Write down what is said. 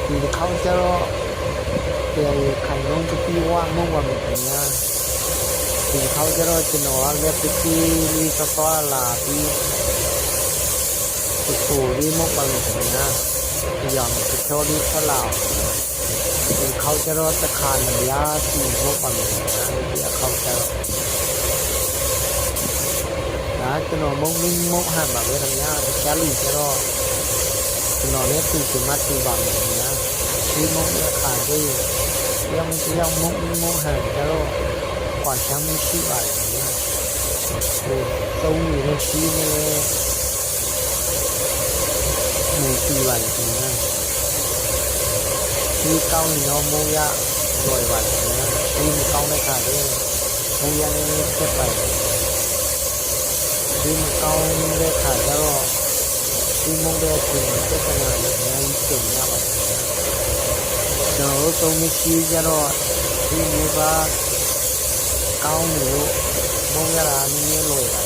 ဒီတစ်ခေါက်ကျတော့ပြန်ခိုင်လုံးတပီးဝမုံဝမယ်ခင်ဗျာဒီတစ်ခေါက်ကျတော့ကျွန်တော်ကလည်းတပီးလေးသွားလာပြီးကိုလေးမုံပါမယ်ခင်ဗျာဒီအောင်တစ်ချောလေးဆက်လာဒီခေါက်ကျတော့တခါနေရစီမုံပါမယ်ခင်ဗျာဒီအခေါက်ကျတော့ဒါကျွန်တော်မုံလေးမုံဟန်ပါပဲခင်ဗျာတခြားလူကျတော့ကျွန်တော်လည်းသူ့မှတ်သူပါမယ်ခင်ဗျာဒီမုံရခါသေးยังมุกหันจะรอกว่าช้ำไม่ชี้ไปเนี่ยตรงอยู่ในชี้นี่มือชี้วันเนี่ยชี้เก้านี่เนาะมุกยะลอยวันเนี่ยชี้มันเก้าได้ค่ะด้วยมุกยะนี่เก็บไปชี้มันเก้าได้ค่ะจะรอชี้มุกได้ถึงก็ขนาดเนี่ยเก่งมากเลยကျွန်တော်တို့သုံးမရှိကြတော့ဒီမျိုးကကောင်းလို့မုံရတာနည်းနည်းလိုပါ